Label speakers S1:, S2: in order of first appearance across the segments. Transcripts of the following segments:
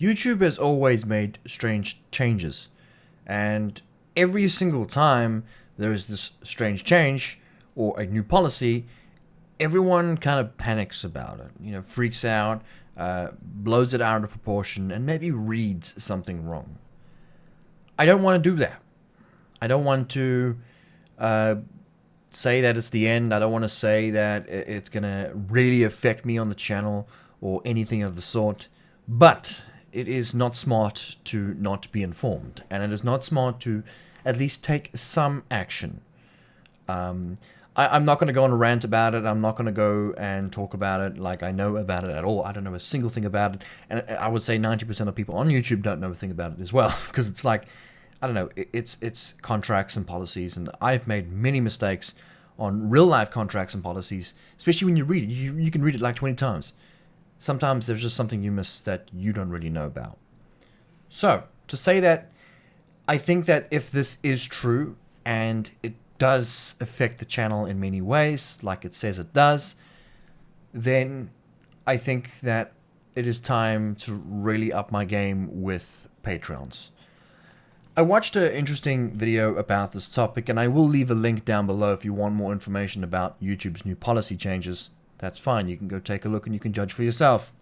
S1: YouTube has always made strange changes, and every single time there is this strange change or a new policy, everyone kind of panics about it, freaks out, blows it out of proportion, and maybe reads something wrong. I don't want to do that. I don't want to say that it's the end. I don't want to say that it's going to really affect me on the channel or anything of the sort. But it is not smart to not be informed. And it is not smart to at least take some action. I'm not going to go on a rant about it. I'm not going to go and talk about it like I know about it at all. I don't know a single thing about it. And I would say 90% of people on YouTube don't know a thing about it as well. Because it's like, I don't know, it's contracts and policies. And I've made many mistakes on real life contracts and policies, especially when you read it. You can read it like 20 times. Sometimes there's just something you miss that you don't really know about. So, to say that, I think that if this is true and it does affect the channel in many ways, like it says it does, then I think that it is time to really up my game with Patreons. I watched an interesting video about this topic, and I will leave a link down below if you want more information about YouTube's new policy changes. That's fine, you can go take a look and you can judge for yourself.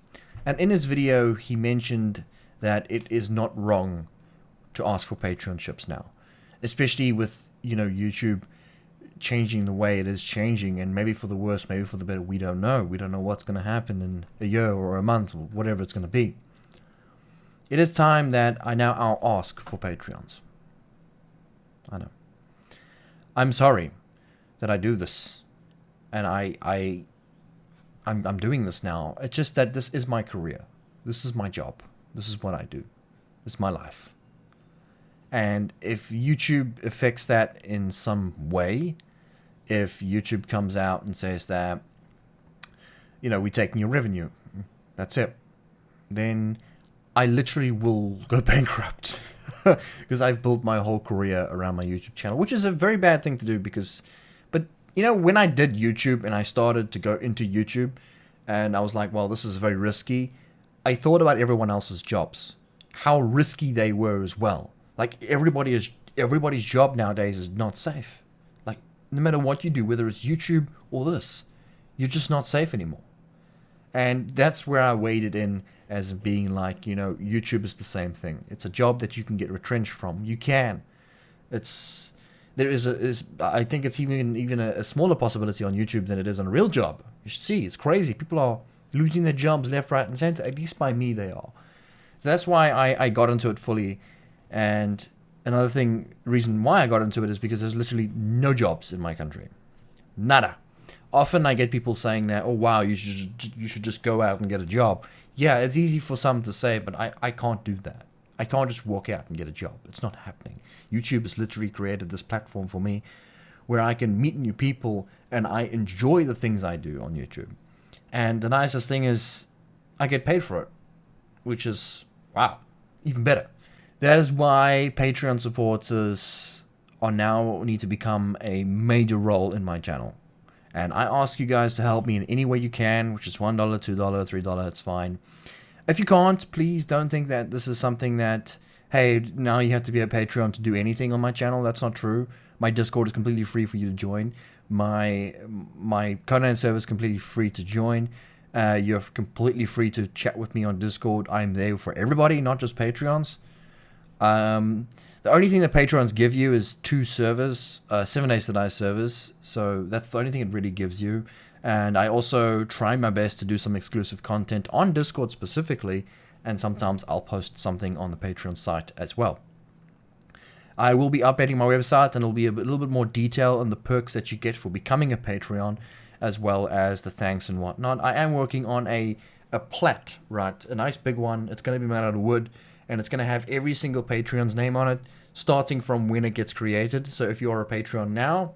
S1: And in his video, he mentioned that it is not wrong to ask for Patreonships now, especially with YouTube changing the way it is changing, and maybe for the worse, maybe for the better. We don't know. We don't know what's going to happen in a year or a month or whatever it's going to be. It is time that I'll ask for Patreons. I know. I'm sorry that I do this, and I'm doing this now. It's just that this is my career. This is my job. This is what I do. It's my life. And if YouTube affects that in some way, if YouTube comes out and says that, we're taking your revenue, that's it, then I literally will go bankrupt. Because I've built my whole career around my YouTube channel, which is a very bad thing to do but when I did YouTube and I started to go into YouTube and I was like, well, this is very risky, I thought about everyone else's jobs, how risky they were as well. Like everybody's job nowadays is not safe. Like no matter what you do, whether it's YouTube or this, you're just not safe anymore. And that's where I waded in as being like, YouTube is the same thing. It's a job that you can get retrenched from. You can. I think it's even a smaller possibility on YouTube than it is on a real job. You should see, it's crazy. People are losing their jobs left, right, and center. At least by me, they are. So that's why I got into it fully. And another reason why I got into it is because there's literally no jobs in my country. Nada. Often I get people saying that, oh wow, you should just go out and get a job. Yeah, it's easy for some to say, but I can't do that. I can't just walk out and get a job. It's not happening. YouTube has literally created this platform for me where I can meet new people and I enjoy the things I do on YouTube. And the nicest thing is I get paid for it, which is, wow, even better. That is why Patreon supporters need to become a major role in my channel. And I ask you guys to help me in any way you can, which is $1, $2, $3, it's fine. If you can't, please don't think that this is something that, hey, now you have to be a Patreon to do anything on my channel. That's not true. My Discord is completely free for you to join. My content server is completely free to join. You're completely free to chat with me on Discord. I'm there for everybody, not just Patreons. The only thing that Patreons give you is 2 servers, 7-day to-die servers. So that's the only thing it really gives you. And I also try my best to do some exclusive content on Discord specifically. And sometimes I'll post something on the Patreon site as well. I will be updating my website, and it'll be a little bit more detail on the perks that you get for becoming a Patreon, as well as the thanks and whatnot. I am working on a plat, right? A nice big one. It's going to be made out of wood, and it's going to have every single Patreon's name on it, starting from when it gets created. So if you're a Patreon now,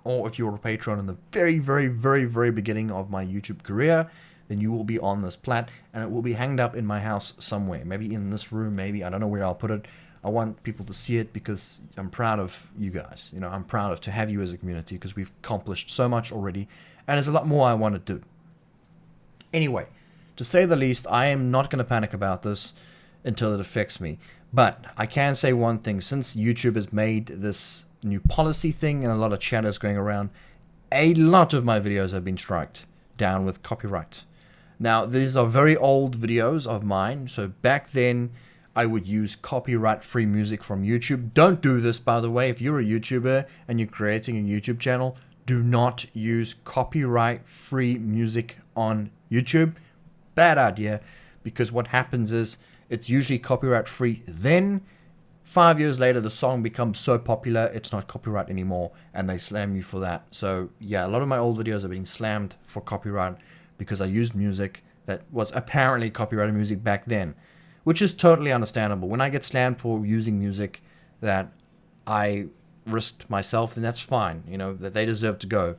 S1: or if you're a Patreon in the very, very, very, very beginning of my YouTube career, then you will be on this plat, and it will be hanged up in my house somewhere. Maybe in this room, maybe. I don't know where I'll put it. I want people to see it because I'm proud of you guys. I'm proud to have you as a community because we've accomplished so much already, and there's a lot more I want to do. Anyway, to say the least, I am not going to panic about this. until it affects me. But I can say one thing, since YouTube has made this new policy thing and a lot of chatters going around, a lot of my videos have been striked down with copyright. Now, these are very old videos of mine, so back then I would use copyright-free music from YouTube. Don't do this, by the way. If you're a YouTuber and you're creating a YouTube channel, do not use copyright-free music on YouTube. Bad idea, because what happens is it's usually copyright-free. Then 5 years later, the song becomes so popular, it's not copyright anymore, and they slam you for that. So yeah, a lot of my old videos are being slammed for copyright because I used music that was apparently copyrighted music back then, which is totally understandable. When I get slammed for using music that I risked myself, then that's fine, you know, that they deserve to go.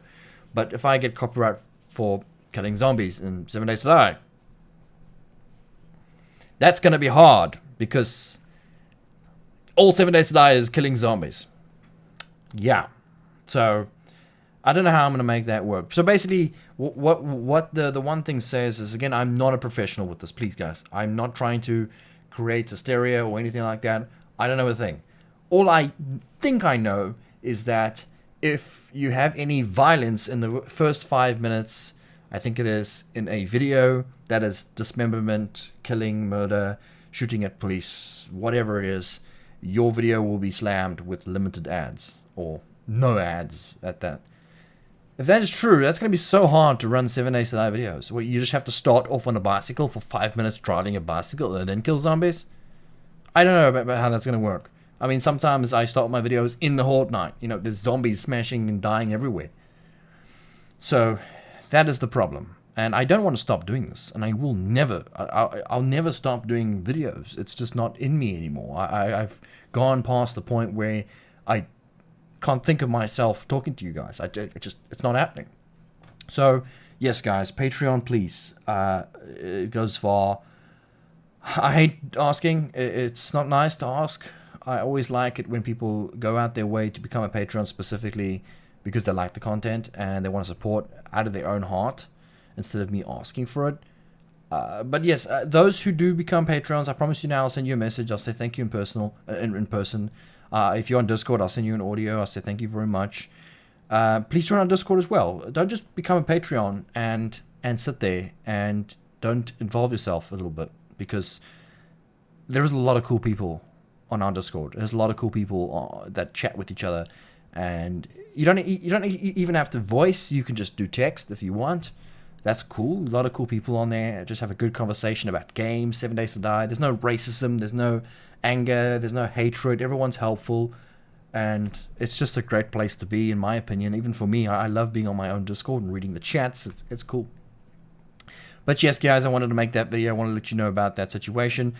S1: But if I get copyright for killing zombies in 7 Days to Die, that's going to be hard, because all 7 Days to Die is killing zombies. Yeah. So I don't know how I'm going to make that work. So basically, what the one thing says is, again, I'm not a professional with this, please guys. I'm not trying to create hysteria or anything like that. I don't know a thing. All I think I know is that if you have any violence in the first 5 minutes, I think it is, in a video that is dismemberment, killing, murder, shooting at police, whatever it is, your video will be slammed with limited ads, or no ads at that. If that is true, that's going to be so hard to run 7 Days to Die videos, where you just have to start off on a bicycle for 5 minutes driving a bicycle and then kill zombies. I don't know about how that's going to work. I mean, sometimes I start my videos in the Fortnite. You know, there's zombies smashing and dying everywhere. So that is the problem. And I don't want to stop doing this. And I will never, I'll never stop doing videos. It's just not in me anymore. I've gone past the point where I can't think of myself talking to you guys. It's not happening. So, yes, guys, Patreon, please. It goes far. I hate asking. It's not nice to ask. I always like it when people go out their way to become a Patreon, specifically because they like the content and they want to support out of their own heart instead of me asking for it. But yes, those who do become Patreons, I promise you now, I'll send you a message. I'll say thank you in person. If you're on Discord, I'll send you an audio. I'll say thank you very much. Please join on Discord as well. Don't just become a Patreon and sit there and don't involve yourself a little bit, because there is a lot of cool people on our Discord. There's a lot of cool people that chat with each other, and you don't even have to voice. You can just do text if you want. That's cool. A lot of cool people on there. Just have a good conversation about games. 7 Days to Die. There's no racism. There's no anger. There's no hatred. Everyone's helpful, and it's just a great place to be, in my opinion. Even for me, I love being on my own Discord and reading the chats. It's cool. But yes, guys, I wanted to make that video. I want to let you know about that situation.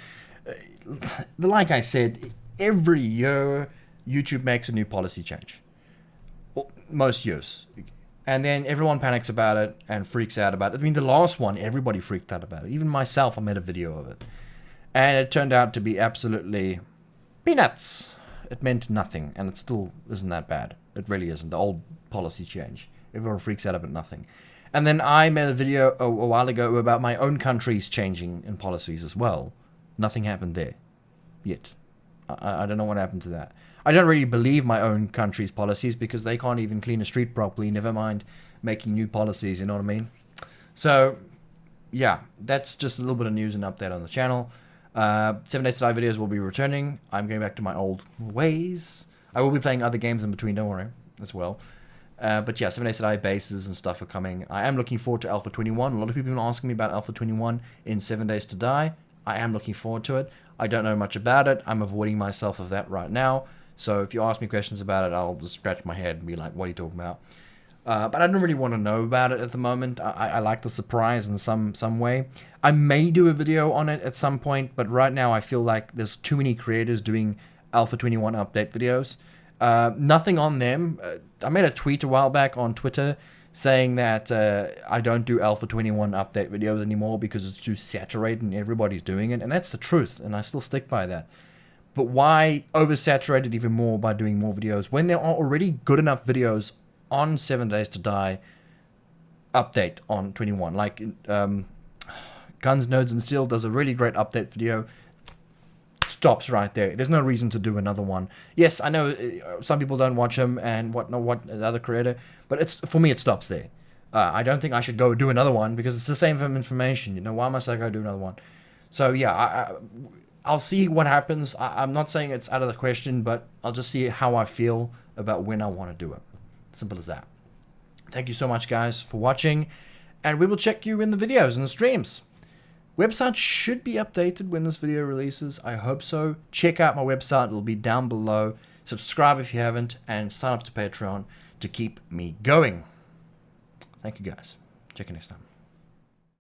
S1: Like I said, every year YouTube makes a new policy change. Most years. And then everyone panics about it and freaks out about it. I mean, the last one, everybody freaked out about it. Even myself, I made a video of it. And it turned out to be absolutely peanuts. It meant nothing, and it still isn't that bad. It really isn't. The old policy change. Everyone freaks out about nothing. And then I made a video a while ago about my own country's changing in policies as well. Nothing happened there yet. I don't know what happened to that. I don't really believe my own country's policies, because they can't even clean a street properly, never mind making new policies, you know what I mean? So, yeah, that's just a little bit of news and update on the channel. 7 Days to Die videos will be returning. I'm going back to my old ways. I will be playing other games in between, don't worry, as well. But yeah, 7 Days to Die bases and stuff are coming. I am looking forward to Alpha 21. A lot of people have been asking me about Alpha 21 in 7 Days to Die. I am looking forward to it. I don't know much about it. I'm avoiding myself of that right now. So if you ask me questions about it, I'll just scratch my head and be like, what are you talking about? But I don't really want to know about it at the moment. I like the surprise in some way. I may do a video on it at some point, but right now I feel like there's too many creators doing Alpha 21 update videos. Nothing on them. I made a tweet a while back on Twitter saying that I don't do Alpha 21 update videos anymore because it's too saturated and everybody's doing it. And that's the truth, and I still stick by that. But why oversaturate it even more by doing more videos when there are already good enough videos on 7 Days to Die update on 21? Like Guns, Nerds, and Steel does a really great update video. stops right there. There's no reason to do another one. Yes, I know some people don't watch him and what another creator, but it's for me it stops there. I don't think I should go do another one because it's the same information. You know, why must I go do another one? So yeah, I'll see what happens. I'm not saying it's out of the question, but I'll just see how I feel about when I want to do it. Simple as that. Thank you so much, guys, for watching, and we will check you in the videos and the streams. Website should be updated when this video releases. I hope so. Check out my website. It'll be down below. Subscribe if you haven't, and sign up to Patreon to keep me going. Thank you, guys. Check you next time.